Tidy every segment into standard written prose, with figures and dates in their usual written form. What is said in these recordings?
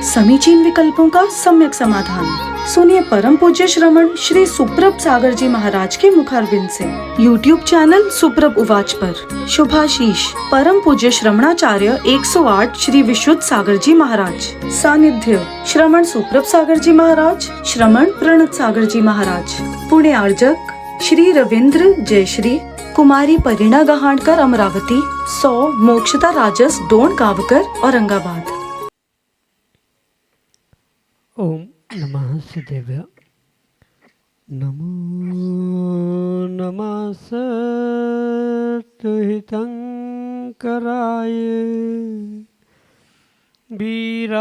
समीचीन विकल्पों का सम्यक समाधान। सुनिए परम पूज्य श्रमण श्री सुप्रभ सागर जी महाराज के मुखारबिंद से YouTube चैनल सुप्रभ उवाच पर शुभाशीष परम पूज्य श्रमणाचार्य 108 श्री विशुद्ध सागर जी महाराज। सानिध्य श्रमण सुप्रभ सागर जी महाराज, श्रमण प्रणत सागर जी महाराज। पुणे आर्जक श्री रविंद्र जयश्री, कुमारी परिणा गहाणकर अमरावती, 100 मोक्षता राजस डोन गावकर औरंगाबाद। ओम नमः सिद्धेभ्य। नमो नमः सत्तुहितंकराय वीराय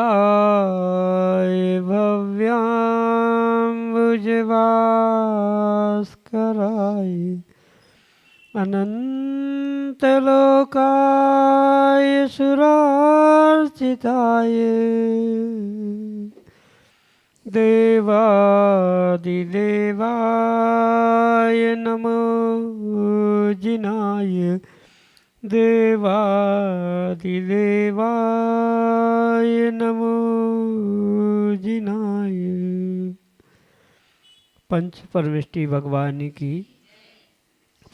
भव्याम्बुजभास्कराय अनंतलोकाय सुरार्चिताय देवादिदेवाय नमो जिनाय देवादिदेवाय नमो जिनाय। पंच परमेष्टि भगवान की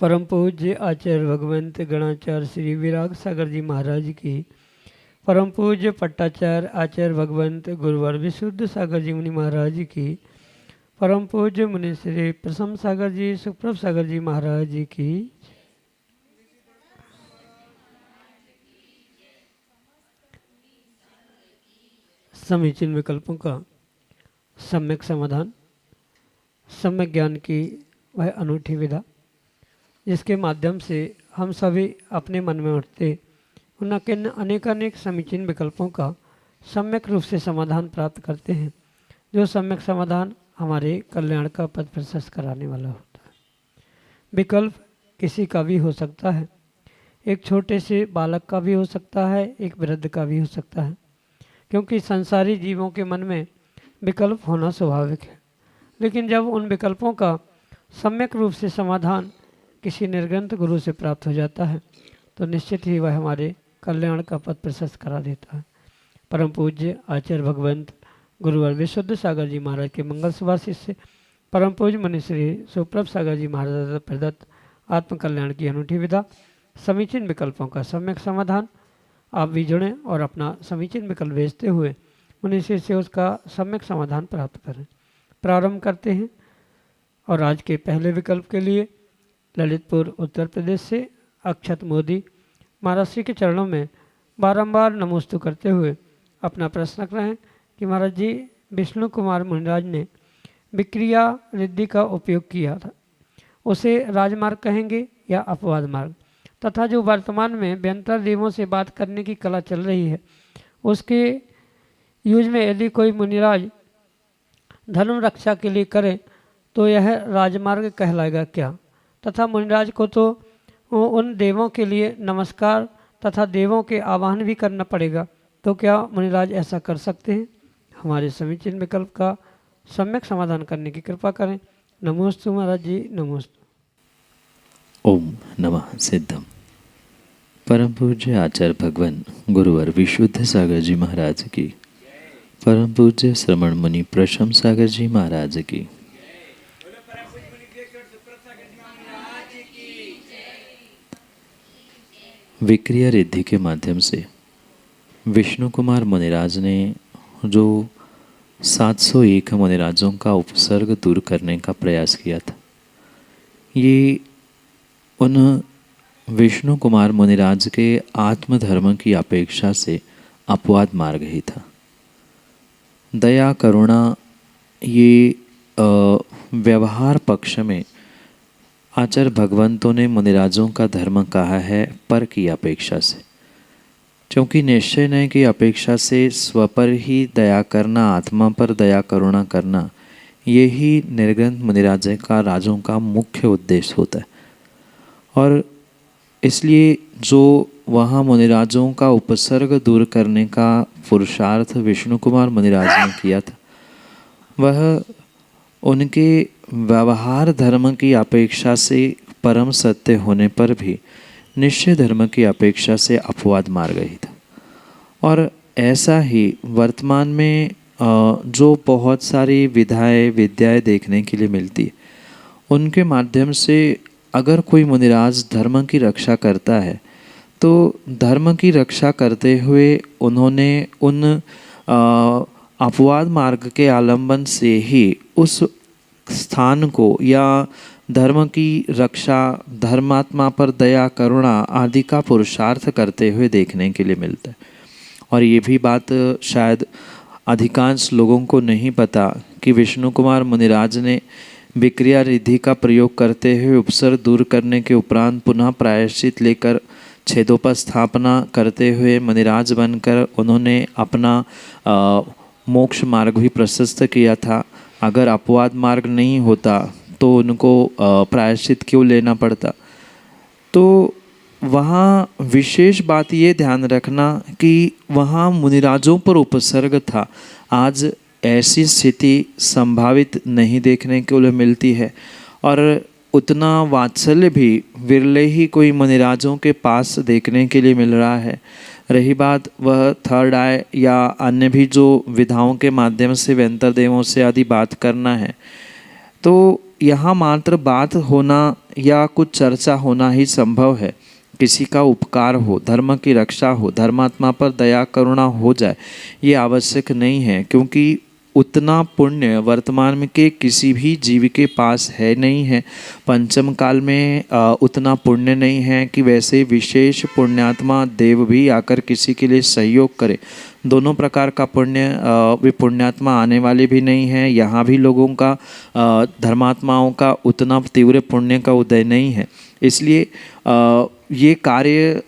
परम पूज्य आचार्य भगवंत गणाचार्य श्री विराग सागर जी महाराज की परम पूज्य पट्टाचार्य आचार्य भगवंत गुरुवर विशुद्ध सागर जी मुनि महाराज की परम पूज्य मुनि श्री प्रसम सागर जी सुप्रभ सागर जी महाराज की समीचीन विकल्पों का सम्यक समाधान, सम्यक ज्ञान की वह अनूठी विधा जिसके माध्यम से हम सभी अपने मन में उठते उन अनेकानेक समीचीन विकल्पों का सम्यक रूप से समाधान प्राप्त करते हैं, जो सम्यक समाधान हमारे कल्याण का पथ प्रशस्त कराने वाला होता है। विकल्प किसी का भी हो सकता है, एक छोटे से बालक का भी हो सकता है, एक वृद्ध का भी हो सकता है, क्योंकि संसारी जीवों के मन में विकल्प होना स्वाभाविक है। लेकिन जब उन विकल्पों का सम्यक रूप से समाधान किसी निर्ग्रंथ गुरु से प्राप्त हो जाता है तो निश्चित ही वह हमारे कल्याण का पथ प्रशस्त करा देता है। परम पूज्य आचार्य भगवंत गुरुवर विशुद्ध सागर जी महाराज के मंगल सभा शिष्य परम पूज्य मुनि श्री सुप्रभ सागर जी महाराज प्रदत्त आत्म कल्याण की अनूठी विधा समीचीन विकल्पों का सम्यक समाधान। आप भी जुड़ें और अपना समीचीन विकल्प भेजते हुए मुनि से उसका सम्यक समाधान प्राप्त करें। प्रारंभ करते हैं और आज के पहले विकल्प के लिए ललितपुर उत्तर प्रदेश से अक्षत मोदी महाराज श्री के चरणों में बारंबार नमोस्तु करते हुए अपना प्रश्न रख रहे हैं कि महाराज जी विष्णु कुमार मुनिराज ने विक्रिया रिद्धि का उपयोग किया था, उसे राजमार्ग कहेंगे या अपवाद मार्ग, तथा जो वर्तमान में व्यंतर देवों से बात करने की कला चल रही है उसके यूज में यदि कोई मुनिराज धर्म रक्षा के लिए करे तो यह राजमार्ग कहलाएगा क्या, तथा मुनिराज को तो उन देवों के लिए नमस्कार तथा देवों के आवाहन भी करना पड़ेगा, तो क्या मुनिराज ऐसा कर सकते हैं? हमारे समीचीन विकल्प का सम्यक समाधान करने की कृपा करें। नमोस्तु महाराज जी, नमोस्तु। ओम नमः सिद्धम। परम पूज्य आचार्य भगवान गुरुवर विशुद्ध सागर जी महाराज की, परम पूज्य श्रमण मुनि प्रशम सागर जी महाराज की, विक्रिया रिद्धि के माध्यम से विष्णु कुमार मुनिराज ने जो 701 मुनिराजों का उपसर्ग दूर करने का प्रयास किया था, ये उन विष्णु कुमार मुनिराज के आत्मधर्म की अपेक्षा से अपवाद मार्ग ही था। दया करुणा ये व्यवहार पक्ष में आचार्य भगवंतों ने मुनिराजों का धर्म कहा है पर की अपेक्षा से, क्योंकि निश्चय नय की अपेक्षा से स्व पर ही दया करना, आत्मा पर दया करुणा करना, यही निर्ग्रंथ मुनिराज का राजों का मुख्य उद्देश्य होता है। और इसलिए जो वहाँ मुनिराजों का उपसर्ग दूर करने का पुरुषार्थ विष्णु कुमार मुनिराज ने किया था, वह उनके व्यवहार धर्म की अपेक्षा से परम सत्य होने पर भी निश्चय धर्म की अपेक्षा से अपवाद मार गई था। और ऐसा ही वर्तमान में जो बहुत सारी विद्याएं देखने के लिए मिलती है, उनके माध्यम से अगर कोई मुनिराज धर्म की रक्षा करता है तो धर्म की रक्षा करते हुए उन्होंने उन अपवाद मार्ग के आलंबन से ही उस स्थान को या धर्म की रक्षा, धर्मात्मा पर दया करुणा आदि का पुरुषार्थ करते हुए देखने के लिए मिलता है। और ये भी बात शायद अधिकांश लोगों को नहीं पता कि विष्णु कुमार मुनिराज ने विक्रिया रिद्धि का प्रयोग करते हुए उपसर्ग दूर करने के उपरांत पुनः प्रायश्चित लेकर छेदोपस्थापना करते हुए मुनिराज बनकर उन्होंने अपना मोक्ष मार्ग भी प्रशस्त किया था। अगर अपवाद मार्ग नहीं होता तो उनको प्रायश्चित क्यों लेना पड़ता। तो वहाँ विशेष बात ये ध्यान रखना कि वहाँ मुनिराजों पर उपसर्ग था। आज ऐसी स्थिति संभावित नहीं देखने को मिलती है और उतना वात्सल्य भी विरले ही कोई मुनिराजों के पास देखने के लिए मिल रहा है। रही बात वह थर्ड आई या अन्य भी जो विधाओं के माध्यम से व्यंतर देवों से आदि बात करना है, तो यहाँ मात्र बात होना या कुछ चर्चा होना ही संभव है। किसी का उपकार हो, धर्म की रक्षा हो, धर्मात्मा पर दया करुणा हो जाए, ये आवश्यक नहीं है, क्योंकि उतना पुण्य वर्तमान में के किसी भी जीव के पास है नहीं है। पंचम काल में उतना पुण्य नहीं है कि वैसे विशेष पुण्यात्मा देव भी आकर किसी के लिए सहयोग करे। दोनों प्रकार का पुण्य वे पुण्यात्मा आने वाले भी नहीं हैं। यहाँ भी लोगों का धर्मात्माओं का उतना तीव्र पुण्य का उदय नहीं है। इसलिए ये कार्य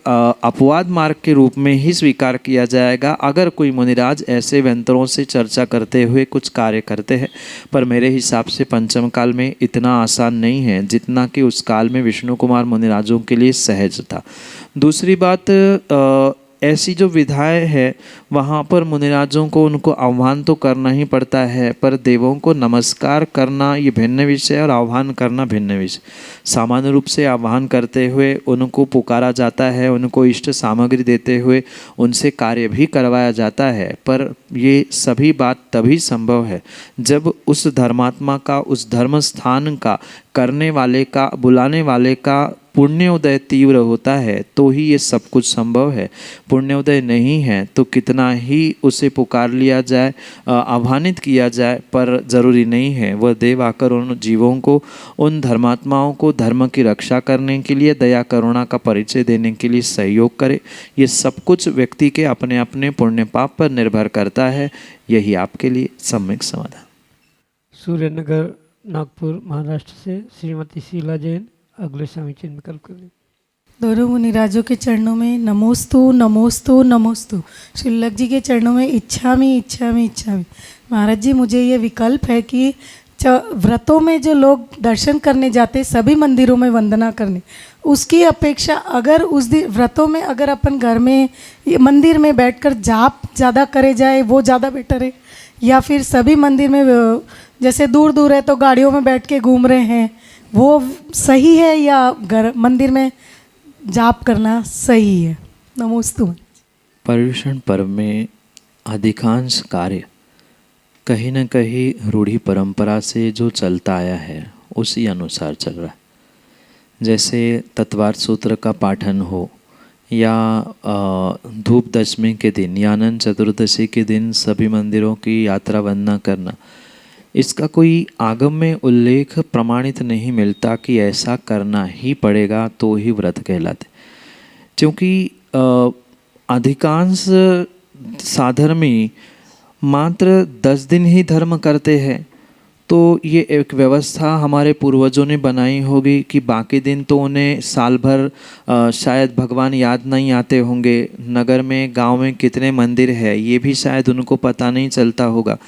अपवाद मार्ग के रूप में ही स्वीकार किया जाएगा अगर कोई मुनिराज ऐसे व्यंतरों से चर्चा करते हुए कुछ कार्य करते हैं। पर मेरे हिसाब से पंचम काल में इतना आसान नहीं है जितना कि उस काल में विष्णु कुमार मुनिराजों के लिए सहज था। दूसरी बात, ऐसी जो विधाएं है वहाँ पर मुनिराजों को उनको आह्वान तो करना ही पड़ता है, पर देवों को नमस्कार करना ये भिन्न विषय और आह्वान करना भिन्न विषय। सामान्य रूप से आह्वान करते हुए उनको पुकारा जाता है, उनको इष्ट सामग्री देते हुए उनसे कार्य भी करवाया जाता है, पर ये सभी बात तभी संभव है जब उस धर्मात्मा का, उस धर्म स्थान का, करने वाले का, बुलाने वाले का पुण्योदय तीव्र होता है तो ही ये सब कुछ संभव है। पुण्योदय नहीं है तो कितना ही उसे पुकार लिया जाए, आह्वानित किया जाए, पर ज़रूरी नहीं है वह देव आकर उन जीवों को, उन धर्मात्माओं को धर्म की रक्षा करने के लिए, दया करुणा का परिचय देने के लिए सहयोग करे। ये सब कुछ व्यक्ति के अपने अपने पुण्य पाप पर निर्भर करता है। यही आपके लिए सम्यक समाधान। सूर्यनगर नागपुर महाराष्ट्र से श्रीमती शीला जैन अगले समीचीन विकल्प करें। दोनों मुनिराजों के चरणों में नमोस्तु नमोस्तु नमोस्तु, श्रीलक जी के चरणों में इच्छामि इच्छामि इच्छामि। महाराज जी, मुझे ये विकल्प है कि व्रतों में जो लोग दर्शन करने जाते, सभी मंदिरों में वंदना करने, उसकी अपेक्षा अगर उस दिन व्रतों में अगर अपन घर में मंदिर में बैठकर जाप ज़्यादा करे जाए वो ज़्यादा बेटर है, या फिर सभी मंदिर में जैसे दूर दूर है तो गाड़ियों में बैठ के घूम रहे हैं वो सही है, या घर मंदिर में जाप करना सही है? नमोस्तु। पर्युषण पर्व में अधिकांश कार्य कहीं न कहीं रूढ़ी परंपरा से जो चलता आया है उसी अनुसार चल रहा है। जैसे तत्वार्थ सूत्र का पाठन हो या धूप दशमी के दिन या अनंत चतुर्दशी के दिन सभी मंदिरों की यात्रा वंदना करना, इसका कोई आगम में उल्लेख प्रमाणित नहीं मिलता कि ऐसा करना ही पड़ेगा तो ही व्रत कहलाते। क्योंकि अधिकांश साधर्मी मात्र 10 दिन ही धर्म करते हैं, तो ये एक व्यवस्था हमारे पूर्वजों ने बनाई होगी कि बाकी दिन तो उन्हें साल भर शायद भगवान याद नहीं आते होंगे। नगर में, गांव में कितने मंदिर है ये भी शायद उनको पता नहीं चलता होगा।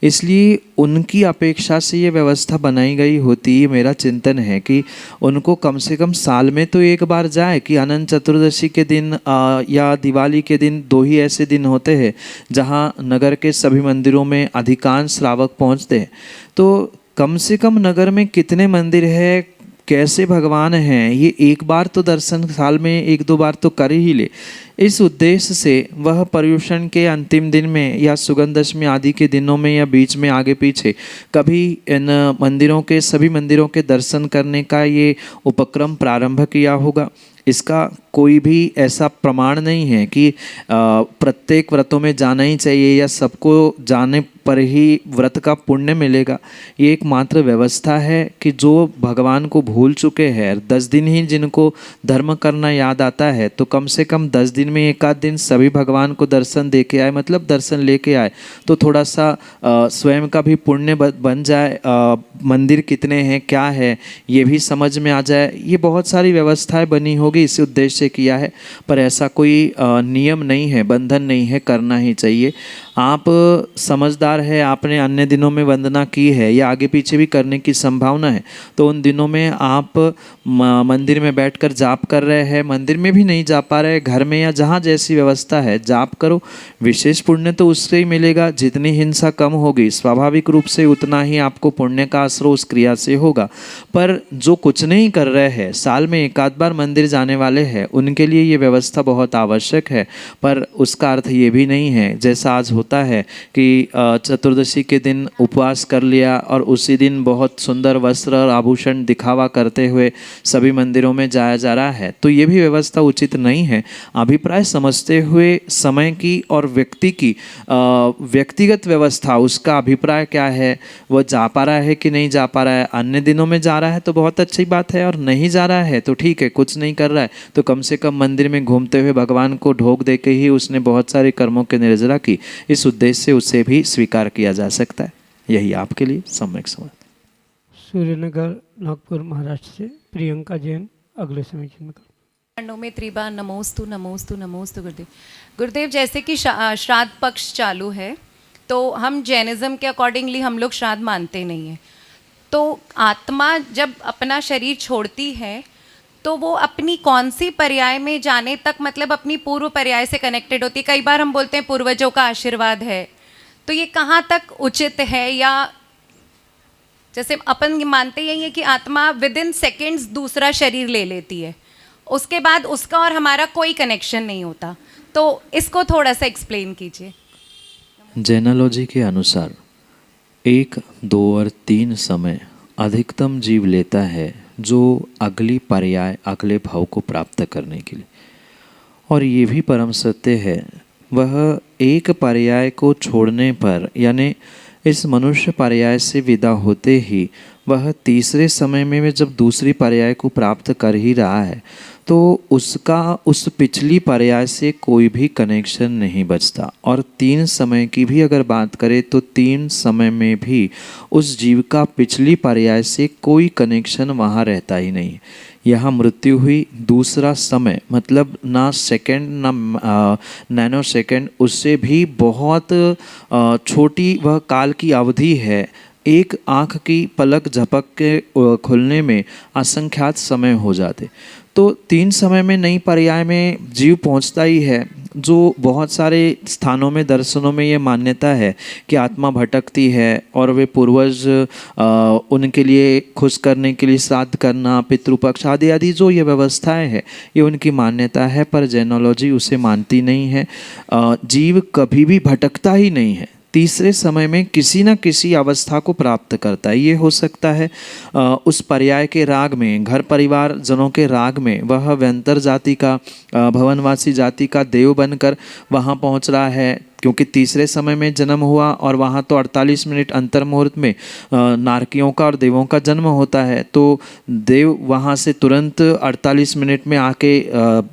इसलिए उनकी अपेक्षा से ये व्यवस्था बनाई गई होती। मेरा चिंतन है कि उनको कम से कम साल में तो एक बार जाए कि अनंत चतुर्दशी के दिन या दिवाली के दिन 2 ही ऐसे दिन होते हैं जहाँ नगर के सभी मंदिरों में अधिकांश श्रावक पहुँचते हैं। तो कम से कम नगर में कितने मंदिर है, कैसे भगवान हैं ये एक बार तो दर्शन साल में एक दो बार तो कर ही ले। इस उद्देश्य से वह पर्युषण के अंतिम दिन में या सुगंध दशमी आदि के दिनों में या बीच में आगे पीछे कभी इन मंदिरों के सभी मंदिरों के दर्शन करने का ये उपक्रम प्रारंभ किया होगा। इसका कोई भी ऐसा प्रमाण नहीं है कि प्रत्येक व्रतों में जाना ही चाहिए या सबको जाने पर ही व्रत का पुण्य मिलेगा। ये एकमात्र व्यवस्था है कि जो भगवान को भूल चुके हैं 10 दिन ही जिनको धर्म करना याद आता है तो कम से कम 10 दिन में एक आध दिन सभी भगवान को दर्शन दे के आए, मतलब दर्शन लेके आए, तो थोड़ा सा स्वयं का भी पुण्य बन जाए, मंदिर कितने हैं क्या है ये भी समझ में आ जाए। ये बहुत सारी व्यवस्थाएं बनी होगी, इसी उद्देश्य से किया है, पर ऐसा कोई नियम नहीं है, बंधन नहीं है, करना ही चाहिए। आप समझदार है, आपने अन्य दिनों में वंदना की है या आगे पीछे भी करने की संभावना है तो उन दिनों में आप मंदिर में बैठकर जाप कर रहे हैं, मंदिर में भी नहीं जा पा रहे, घर में या जहाँ जैसी व्यवस्था है जाप करो। विशेष पुण्य तो उससे ही मिलेगा, जितनी हिंसा कम होगी स्वाभाविक रूप से उतना ही आपको पुण्य का आश्रय उस क्रिया से होगा। पर जो कुछ नहीं कर रहे हैं, साल में एक आध बार मंदिर जाने वाले हैं, उनके लिए ये व्यवस्था बहुत आवश्यक है। पर उसका अर्थ ये भी नहीं है जैसा आज होता है कि चतुर्दशी के दिन उपवास कर लिया और उसी दिन बहुत सुंदर वस्त्र और आभूषण दिखावा करते हुए सभी मंदिरों में जाया जा रहा है, तो ये भी व्यवस्था उचित नहीं है। अभिप्राय समझते हुए समय की और व्यक्ति की व्यक्तिगत व्यवस्था, उसका अभिप्राय क्या है, वह जा पा रहा है कि नहीं जा पा रहा है। अन्य दिनों में जा रहा है तो बहुत अच्छी बात है, और नहीं जा रहा है तो ठीक है, कुछ नहीं कर रहा है तो कम से कम मंदिर में घूमते हुए भगवान को ढोक दे के ही उसने बहुत सारे कर्मों की निर्जरा की, इस उद्देश्य से उसे भी स्वीकार किया जा सकता है। यही आपके लिए सम्यक समाधान। सूर्यनगर नागपुर महाराष्ट्र से प्रियंका जैन अगले समीचीन में। चरणों में त्रिबार नमोस्तु नमोस्तु नमोस्तु गुरुदेव। गुरुदेव, जैसे कि श्राद्ध पक्ष चालू है तो हम जैनिज़्म के अकॉर्डिंगली हम लोग श्राद्ध मानते नहीं हैं, तो आत्मा जब अपना शरीर छोड़ती है तो वो अपनी कौन सी पर्याय में जाने तक, मतलब अपनी पूर्व पर्याय से कनेक्टेड होती है। कई बार हम बोलते हैं पूर्वजों का आशीर्वाद है, तो ये कहाँ तक उचित है? या जैसे अपन मानते ही हैं कि आत्मा विद इन सेकेंड्स दूसरा शरीर ले लेती है, उसके बाद उसका और हमारा कोई कनेक्शन नहीं होता, तो इसको थोड़ा सा एक्सप्लेन कीजिए। जैनोलॉजी के अनुसार 1, 2 और 3 समय अधिकतम जीव लेता है जो अगली पर्याय अगले भाव को प्राप्त करने के लिए, और ये भी परम सत्य है, वह एक पर्याय को छोड़ने पर यानी इस मनुष्य पर्याय से विदा होते ही वह तीसरे समय में जब दूसरी पर्याय को प्राप्त कर ही रहा है तो उसका उस पिछली पर्याय से कोई भी कनेक्शन नहीं बचता। और 3 समय की भी अगर बात करें तो 3 समय में भी उस जीव का पिछली पर्याय से कोई कनेक्शन वहाँ रहता ही नहीं। यहाँ मृत्यु हुई, दूसरा समय मतलब ना सेकंड ना नैनो सेकंड, उससे भी बहुत छोटी वह काल की अवधि है। एक आँख की पलक झपक के खुलने में असंख्यात समय हो जाते। तो 3 समय में नई पर्याय में जीव पहुंचता ही है, जो बहुत सारे स्थानों में दर्शनों में ये मान्यता है कि आत्मा भटकती है और वे पूर्वज उनके लिए खुश करने के लिए श्राद्ध करना, पितृपक्ष आदि आदि जो ये व्यवस्थाएं है ये उनकी मान्यता है, पर जैनोलॉजी उसे मानती नहीं है। जीव कभी भी भटकता ही नहीं है, तीसरे समय में किसी न किसी अवस्था को प्राप्त करता है। ये हो सकता है उस पर्याय के राग में, घर परिवार जनों के राग में वह व्यंतर जाति का, भवनवासी जाति का देव बनकर वहाँ पहुँच रहा है, क्योंकि तीसरे समय में जन्म हुआ और वहाँ तो 48 मिनट अंतर मुहूर्त में नारकियों का और देवों का जन्म होता है, तो देव वहाँ से तुरंत 48 मिनट में आके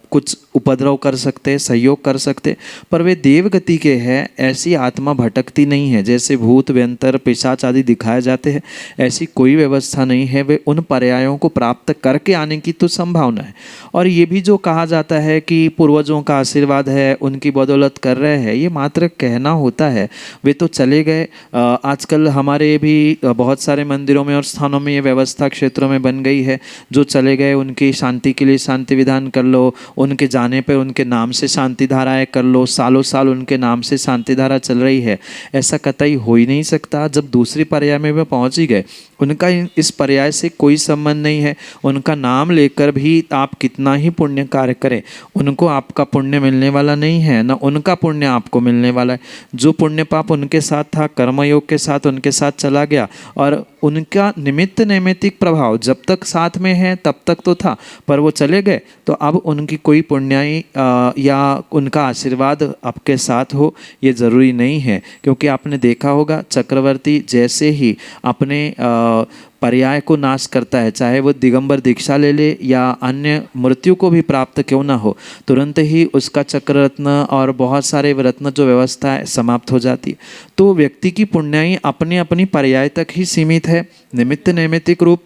कुछ उपद्रव कर सकते, सहयोग कर सकते, पर वे देव गति के हैं। ऐसी आत्मा भटकती नहीं है। जैसे भूत व्यंतर पिशाच आदि दिखाए जाते हैं, ऐसी कोई व्यवस्था नहीं है। वे उन पर्यायों को प्राप्त करके आने की तो संभावना है। और ये भी जो कहा जाता है कि पूर्वजों का आशीर्वाद है, उनकी बदौलत कर रहे हैं, ये मात्र मात्र कहना होता है, वे तो चले गए। आजकल हमारे भी बहुत सारे मंदिरों में और स्थानों में ये व्यवस्था क्षेत्रों में बन गई है, जो चले गए उनकी शांति के लिए शांति विधान कर लो, उनके जाने पर उनके नाम से शांति धाराएँ कर लो, सालों साल उनके नाम से शांति धारा चल रही है। ऐसा कतई हो ही नहीं सकता। जब दूसरी पर्याय में वे पहुँच ही गए, उनका इस पर्याय से कोई संबंध नहीं है। उनका नाम लेकर भी आप कितना ही पुण्य कार्य करें, उनको आपका पुण्य मिलने वाला नहीं है, न उनका पुण्य आपको मिलने वाला है। जो पुण्य पाप उनके साथ था, कर्मयोग के साथ उनके साथ चला गया, और उनका निमित्त नैमित्तिक प्रभाव जब तक साथ में है तब तक तो था, पर वो चले गए तो अब उनकी कोई पुण्याई या उनका आशीर्वाद आपके साथ हो ये ज़रूरी नहीं है। क्योंकि आपने देखा होगा चक्रवर्ती जैसे ही अपने पर्याय को नाश करता है, चाहे वो दिगंबर दीक्षा ले ले या अन्य मृत्यु को भी प्राप्त क्यों ना हो, तुरंत ही उसका चक्र रत्न और बहुत सारे रत्न जो व्यवस्था है समाप्त हो जाती है। तो व्यक्ति की पुण्याई अपनी अपनी पर्याय तक ही सीमित है। निमित्त नैमित्तिक रूप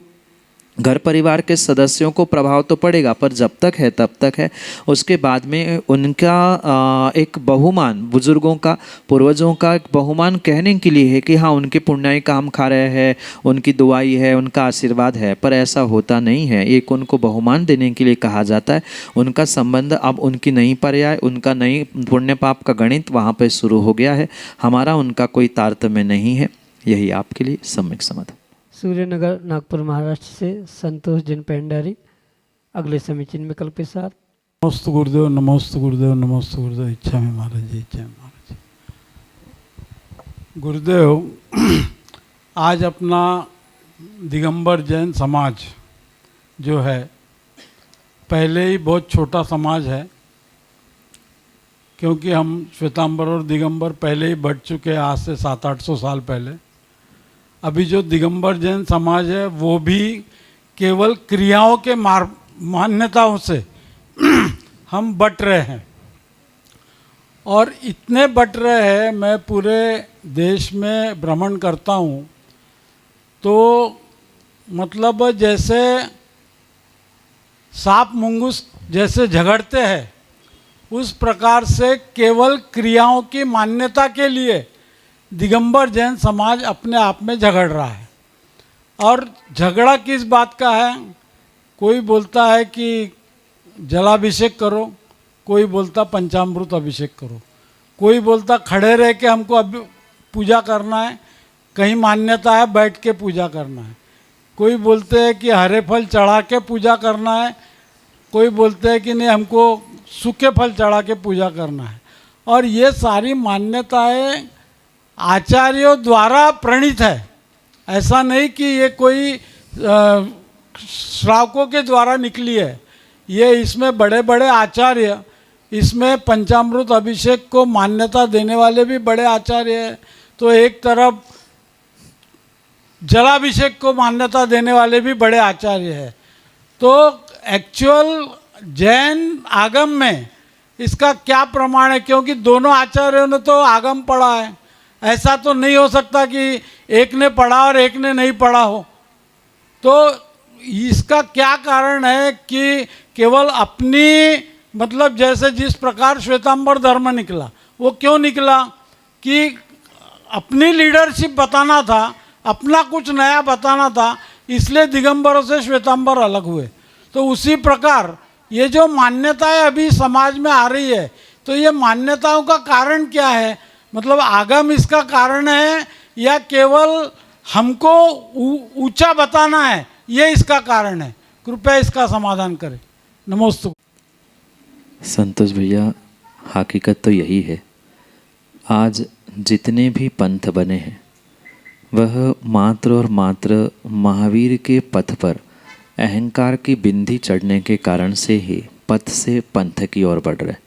घर परिवार के सदस्यों को प्रभाव तो पड़ेगा, पर जब तक है तब तक है। उसके बाद में उनका एक बहुमान, बुजुर्गों का, पूर्वजों का एक बहुमान कहने के लिए है कि हाँ उनकी पुण्याई का हम खा रहे हैं, उनकी दुआई है, उनका आशीर्वाद है, पर ऐसा होता नहीं है। एक उनको बहुमान देने के लिए कहा जाता है। उनका संबंध अब उनकी नई पर्याय, उनका नई पुण्य पाप का गणित वहाँ पर शुरू हो गया है। हमारा उनका कोई तारतम्य नहीं है। यही आपके लिए सम्यक समाधान। सूर्यनगर नागपुर महाराष्ट्र से संतोष जिन पेंडारी अगले समीचीन विकल्प के साथ। नमोस्तु गुरुदेव, नमोस्तु गुरुदेव, नमोस्तु गुरुदेव। इच्छा में महाराज जी, इच्छा में महाराज जी। गुरुदेव, आज अपना दिगंबर जैन समाज जो है पहले ही बहुत छोटा समाज है, क्योंकि हम श्वेतांबर और दिगंबर पहले ही बढ़ चुके हैं, आज से 700-800 साल पहले। अभी जो दिगंबर जैन समाज है वो भी केवल क्रियाओं के मान्यताओं से हम बट रहे हैं, और इतने बट रहे हैं, मैं पूरे देश में भ्रमण करता हूँ तो मतलब जैसे सांप मुंगूस जैसे झगड़ते हैं, उस प्रकार से केवल क्रियाओं की मान्यता के लिए दिगंबर जैन समाज अपने आप में झगड़ रहा है। और झगड़ा किस बात का है? कोई बोलता है कि जलाभिषेक करो, कोई बोलता पंचामृत अभिषेक करो, कोई बोलता खड़े रह के हमको पूजा करना है, कहीं मान्यता है बैठ के पूजा करना है, कोई बोलते हैं कि हरे फल चढ़ा के पूजा करना है, कोई बोलते हैं कि नहीं हमको सूखे फल चढ़ा के पूजा करना है। और ये सारी मान्यताएं आचार्यों द्वारा प्रणीत है, ऐसा नहीं कि ये कोई श्रावकों के द्वारा निकली है। ये इसमें बड़े बड़े आचार्य, इसमें पंचामृत अभिषेक को मान्यता देने वाले भी बड़े आचार्य हैं, तो एक तरफ जलाभिषेक को मान्यता देने वाले भी बड़े आचार्य हैं। तो एक्चुअल जैन आगम में इसका क्या प्रमाण है? क्योंकि दोनों आचार्यों ने तो आगम पढ़ा है, ऐसा तो नहीं हो सकता कि एक ने पढ़ा और एक ने नहीं पढ़ा हो। तो इसका क्या कारण है कि केवल अपनी मतलब जैसे जिस प्रकार श्वेतांबर धर्म निकला, वो क्यों निकला कि अपनी लीडरशिप बताना था, अपना कुछ नया बताना था, इसलिए दिगंबरों से श्वेतांबर अलग हुए। तो उसी प्रकार ये जो मान्यताएं अभी समाज में आ रही है, तो ये मान्यताओं का कारण क्या है? मतलब आगम इसका कारण है या केवल हमको ऊंचा बताना है, ये इसका कारण है? कृपया इसका समाधान करें। नमोस्तु। संतोष भैया, हकीकत तो यही है, आज जितने भी पंथ बने हैं वह मात्र और मात्र महावीर के पथ पर अहंकार की बिंदी चढ़ने के कारण से ही पथ से पंथ की ओर बढ़ रहे।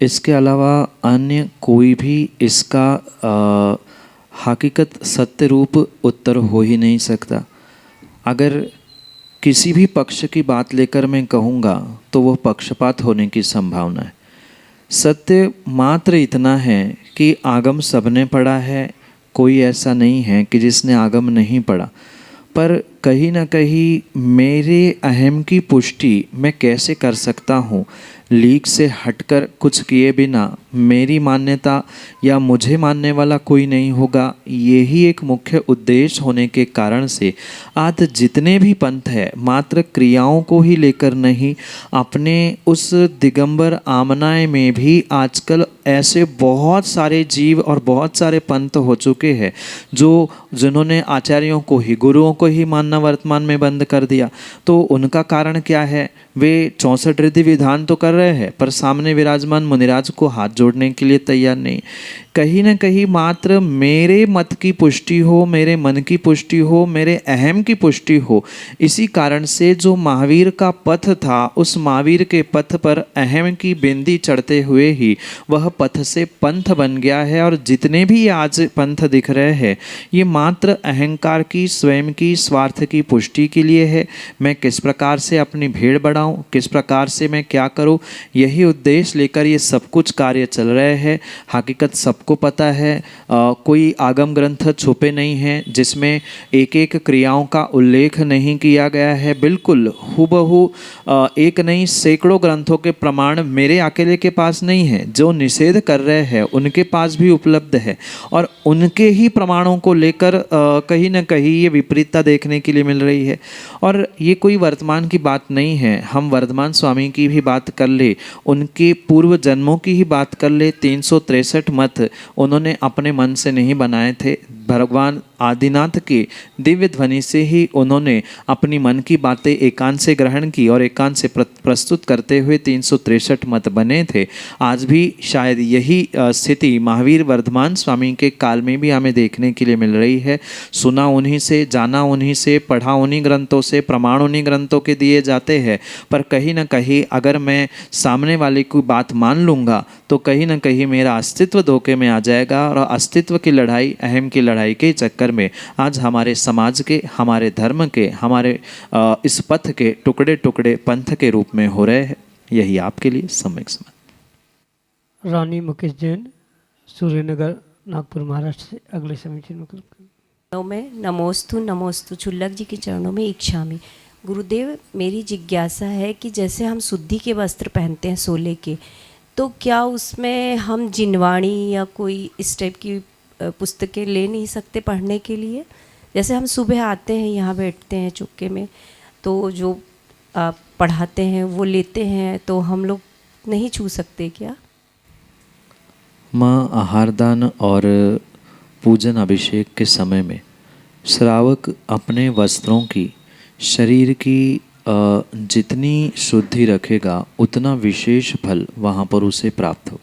इसके अलावा अन्य कोई भी इसका हकीकत सत्य रूप उत्तर हो ही नहीं सकता। अगर किसी भी पक्ष की बात लेकर मैं कहूँगा तो वह पक्षपात होने की संभावना है। सत्य मात्र इतना है कि आगम सबने पढ़ा है, कोई ऐसा नहीं है कि जिसने आगम नहीं पढ़ा, पर कहीं ना कहीं मेरे अहम की पुष्टि मैं कैसे कर सकता हूँ लीक से हटकर कुछ किए बिना मेरी मान्यता या मुझे मानने वाला कोई नहीं होगा, यही एक मुख्य उद्देश्य होने के कारण से आज जितने भी पंथ है मात्र क्रियाओं को ही लेकर नहीं, अपने उस दिगंबर आमनाय में भी आजकल ऐसे बहुत सारे जीव और बहुत सारे पंथ हो चुके हैं जिन्होंने आचार्यों को ही, गुरुओं को ही मानना वर्तमान में बंद कर दिया। तो उनका कारण क्या है? वे 64 रिद्धि विधान तो कर रहे हैं पर सामने विराजमान मुनिराज को हाथ जोड़ने के लिए तैयार नहीं। कहीं न कहीं मात्र मेरे मत की पुष्टि हो, मेरे मन की पुष्टि हो, मेरे अहम की पुष्टि हो, इसी कारण से जो महावीर का पथ था उस महावीर के पथ पर अहम की बिंदी चढ़ते हुए ही वह पथ से पंथ बन गया है। और जितने भी आज पंथ दिख रहे हैं ये मात्र अहंकार की, स्वयं की, स्वार्थ की पुष्टि के लिए है। मैं किस प्रकार से अपनी भीड़ बढ़ाऊं, किस प्रकार से मैं क्या करूं, यही उद्देश्य लेकर ये सब कुछ कार्य चल रहे हैं। हकीकत सबको पता है, कोई आगम ग्रंथ छुपे नहीं हैं जिसमें एक एक क्रियाओं का उल्लेख नहीं किया गया है। बिल्कुल हूबहू एक नहीं सैकड़ों ग्रंथों के प्रमाण मेरे अकेले के पास नहीं है, जो निषेध कर रहे हैं उनके पास भी उपलब्ध है। और उनके ही प्रमाणों को लेकर कहीं न कहीं ये विपरीतता देखने के लिए मिल रही है। और ये कोई वर्तमान की बात नहीं है, हम वर्धमान स्वामी की भी बात कर ले, उनके पूर्व जन्मों की ही बात कर ले, 363 मत उन्होंने अपने मन से नहीं बनाए थे। भगवान आदिनाथ के दिव्य ध्वनि से ही उन्होंने अपनी मन की बातें एकांत से ग्रहण की और एकांत से प्रस्तुत करते हुए 363 मत बने थे। आज भी शायद यही स्थिति महावीर वर्धमान स्वामी के काल में भी हमें देखने के लिए मिल रही है। सुना उन्हीं से, जाना उन्हीं से, पढ़ा उन्हीं ग्रंथों से, प्रमाण उन्हीं ग्रंथों के दिए जाते हैं। पर कहीं ना कहीं अगर मैं सामने वाले की बात मान लूँगा तो कहीं ना कहीं मेरा अस्तित्व धोखे में आ जाएगा। और अस्तित्व की लड़ाई, अहम की लड़ाई के चक्कर में आज हमारे समाज के, हमारे धर्म के, हमारे इस पथ के टुकड़े टुकड़े पंथ के रूप में हो रहे हैं। यही आपके लिए सम्यक समाधान। रानी मुकेश जैन, सूर्यनगर, नागपुर, महाराष्ट्र से अगले समीचीन विकल्प। में नमोस्तु छुल्लक जी के चरणों में इच्छामि। गुरुदेव, मेरी जिज्ञासा है कि जैसे हम शुद्धि के वस्त्र पहनते हैं सोले के, तो क्या उसमें हम जिनवाणी या कोई इस टाइप की पुस्तकें ले नहीं सकते पढ़ने के लिए? जैसे हम सुबह आते हैं, यहाँ बैठते हैं चुपके में, तो जो पढ़ाते हैं वो लेते हैं, तो हम लोग नहीं छू सकते क्या? माँ आहारदान और पूजन अभिषेक के समय में श्रावक अपने वस्त्रों की, शरीर की जितनी शुद्धि रखेगा उतना विशेष फल वहाँ पर उसे प्राप्त हो।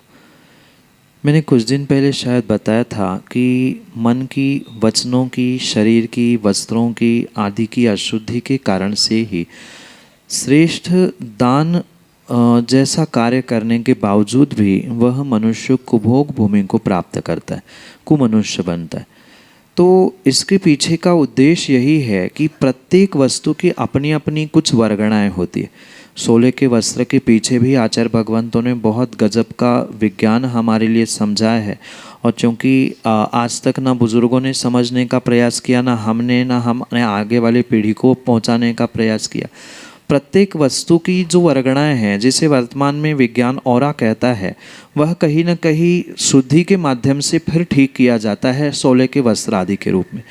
मैंने कुछ दिन पहले शायद बताया था कि मन की, वचनों की, शरीर की, वस्त्रों की आदि की अशुद्धि के कारण से ही श्रेष्ठ दान जैसा कार्य करने के बावजूद भी वह मनुष्य कुभोग भूमि को प्राप्त करता है, कुमनुष्य बनता है। तो इसके पीछे का उद्देश्य यही है कि प्रत्येक वस्तु की अपनी अपनी कुछ वर्गणाएं होती है। सोले के वस्त्र के पीछे भी आचार्य भगवंतों ने बहुत गजब का विज्ञान हमारे लिए समझाया है। और चूँकि आज तक ना बुज़ुर्गों ने समझने का प्रयास किया, ना हमने आगे वाली पीढ़ी को पहुंचाने का प्रयास किया। प्रत्येक वस्तु की जो वर्गणाएं हैं, जिसे वर्तमान में विज्ञान औरा कहता है, वह कहीं न कहीं शुद्धि के माध्यम से फिर ठीक किया जाता है सोले के वस्त्र आदि के रूप में।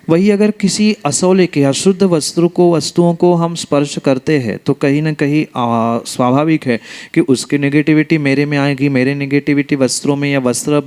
वही अगर किसी असोले के, अशुद्ध वस्तुओं को हम स्पर्श करते हैं तो कहीं न कहीं स्वाभाविक है कि उसकी नेगेटिविटी मेरे में आएगी, मेरे नेगेटिविटी वस्त्रों में, या वस्त्र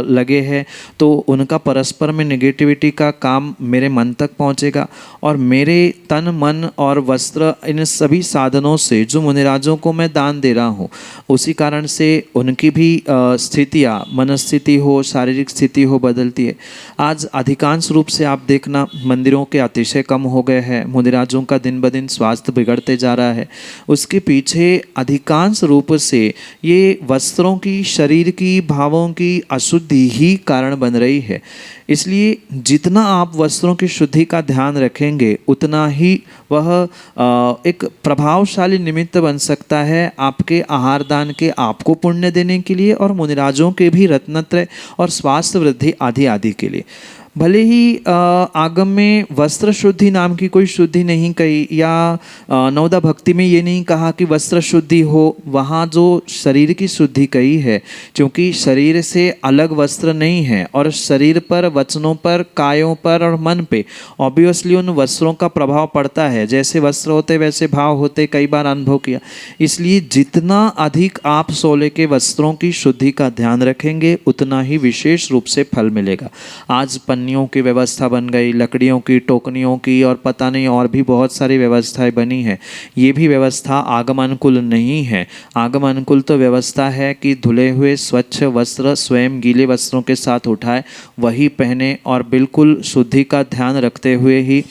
लगे हैं तो उनका परस्पर में नेगेटिविटी का काम मेरे मन तक पहुंचेगा। और मेरे तन, मन और वस्त्र, इन सभी साधनों से जो मुनिराजों को मैं दान दे रहा हूँ, उसी कारण से उनकी भी स्थितियाँ, मनस्थिति हो, शारीरिक स्थिति हो, बदलती है। आज अधिकांश रूप से आप देखना मंदिरों के अतिशय कम हो गए हैं, मुनिराजों का दिन ब दिन स्वास्थ्य बिगड़ते जा रहा है। उसके पीछे अधिकांश रूप से ये वस्त्रों की, शरीर की, भावों की अशुद्धि ही कारण बन रही है। इसलिए जितना आप वस्त्रों की शुद्धि का ध्यान रखेंगे उतना ही वह एक प्रभावशाली निमित्त बन सकता है आपके आहार दान के, आपको पुण्य देने के लिए, और मुनिराजों के भी रत्नत्रय और स्वास्थ्य वृद्धि आदि आदि के लिए। भले ही आगम में वस्त्र शुद्धि नाम की कोई शुद्धि नहीं कही, या नवदा भक्ति में ये नहीं कहा कि वस्त्र शुद्धि हो, वहाँ जो शरीर की शुद्धि कही है, क्योंकि शरीर से अलग वस्त्र नहीं है और शरीर पर, वचनों पर, कायों पर और मन पे ऑब्वियसली उन वस्त्रों का प्रभाव पड़ता है। जैसे वस्त्र होते वैसे भाव होते, कई बार अनुभव किया। इसलिए जितना अधिक आप सोले के वस्त्रों की शुद्धि का ध्यान रखेंगे उतना ही विशेष रूप से फल मिलेगा। आज पन्नियों की व्यवस्था बन गई, लकड़ियों की, टोकनियों की और पता नहीं और भी बहुत सारी व्यवस्थाएं बनी है। ये भी व्यवस्था आगम अनुकूल नहीं है। आगम अनुकूल तो व्यवस्था है कि धुले हुए स्वच्छ वस्त्र स्वयं गीले वस्त्रों के साथ उठाए, वही पहने और बिल्कुल शुद्धि का ध्यान रखते हुए ही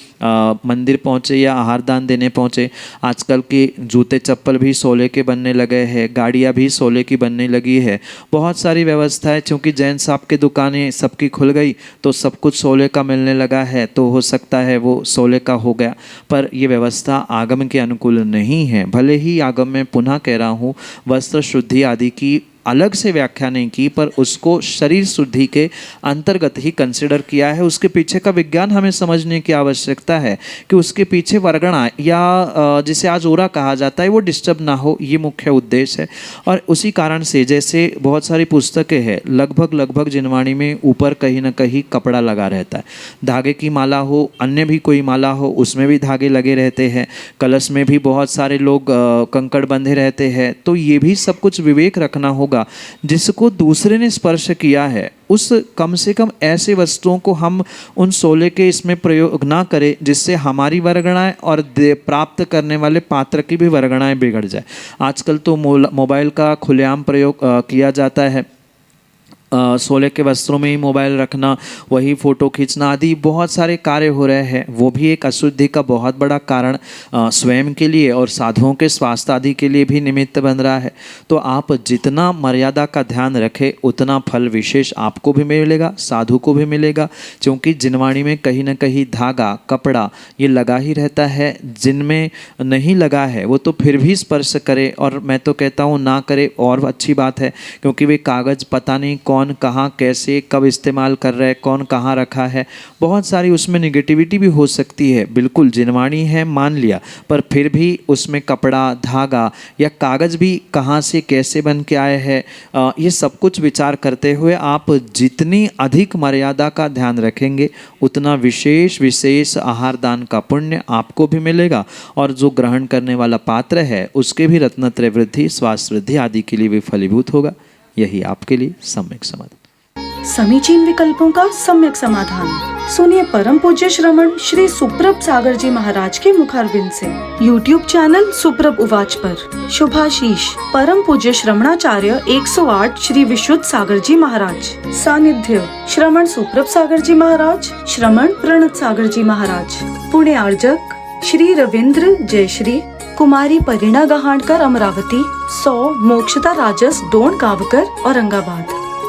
मंदिर पहुँचे या आहार दान देने पहुँचे। आजकल के जूते चप्पल भी सोले के बनने लगे हैं, गाड़ियाँ भी सोले की बनने लगी है, बहुत सारी व्यवस्थाएं। क्योंकि जैन साहब की दुकानें सबकी खुल गई तो सब कुछ सोले का मिलने लगा है, तो हो सकता है वो सोले का हो गया, पर ये व्यवस्था आगम के अनुकूल नहीं है। भले ही आगम में पुनः कह रहा हूँ वस्त्र शुद्धि आदि की अलग से व्याख्या नहीं की, पर उसको शरीर शुद्धि के अंतर्गत ही कंसिडर किया है। उसके पीछे का विज्ञान हमें समझने की आवश्यकता है कि उसके पीछे वर्गणा या जिसे आज ओरा कहा जाता है वो डिस्टर्ब ना हो, ये मुख्य उद्देश्य है। और उसी कारण से जैसे बहुत सारी पुस्तकें हैं, लगभग जिनवाणी में ऊपर कहीं ना कहीं कपड़ा लगा रहता है। धागे की माला हो, अन्य भी कोई माला हो, उसमें भी धागे लगे रहते हैं। कलश में भी बहुत सारे लोग कंकड़ बंधे रहते हैं। तो ये भी सब कुछ विवेक रखना होगा। जिसको दूसरे ने स्पर्श किया है उस कम से कम ऐसे वस्तुओं को हम उन सोले के इसमें प्रयोग ना करें जिससे हमारी वर्गणाएं और प्राप्त करने वाले पात्र की भी वर्गणाएं बिगड़ जाए। आजकल तो मोबाइल का खुलेआम प्रयोग किया जाता है। सोले के वस्त्रों में ही मोबाइल रखना, वही फ़ोटो खींचना आदि बहुत सारे कार्य हो रहे हैं। वो भी एक अशुद्धि का बहुत बड़ा कारण स्वयं के लिए और साधुओं के स्वास्थ्य आदि के लिए भी निमित्त बन रहा है। तो आप जितना मर्यादा का ध्यान रखें उतना फल विशेष आपको भी मिलेगा, साधु को भी मिलेगा। क्योंकि जिनवाणी में कहीं ना कहीं धागा, कपड़ा ये लगा ही रहता है। जिनमें नहीं लगा है वो तो फिर भी स्पर्श करे, और मैं तो कहता हूँ ना करे और अच्छी बात है। क्योंकि वे कागज़ पता नहीं कौन कहाँ कैसे कब इस्तेमाल कर रहा है, कौन कहाँ रखा है, बहुत सारी उसमें निगेटिविटी भी हो सकती है। बिल्कुल जिनवाणी है मान लिया, पर फिर भी उसमें कपड़ा, धागा या कागज़ भी कहाँ से कैसे बन के आए हैं, ये सब कुछ विचार करते हुए आप जितनी अधिक मर्यादा का ध्यान रखेंगे उतना विशेष आहार दान का पुण्य आपको भी मिलेगा, और जो ग्रहण करने वाला पात्र है उसके भी रत्नत्रय वृद्धि, स्वास्थ्य वृद्धि आदि के लिए भी फलीभूत होगा। यही आपके लिए सम्यक समाधान। समीचीन विकल्पों का सम्यक समाधान सुनिए परम पूज्य श्रमण श्री सुप्रभ सागर जी महाराज के मुखारविंद से। YouTube चैनल सुप्रभ उवाच पर शुभाशीष परम पूज्य श्रमणाचार्य 108 श्री विशुद्ध सागर जी महाराज। सानिध्य श्रमण सुप्रभ सागर जी महाराज, श्रमण प्रणत सागर जी महाराज। पुणे आर्जक श्री रविंद्र जयश्री, कुमारी परिणा गहाणकर अमरावती, 100 मोक्षता राजस डोन गावकर औरंगाबाद।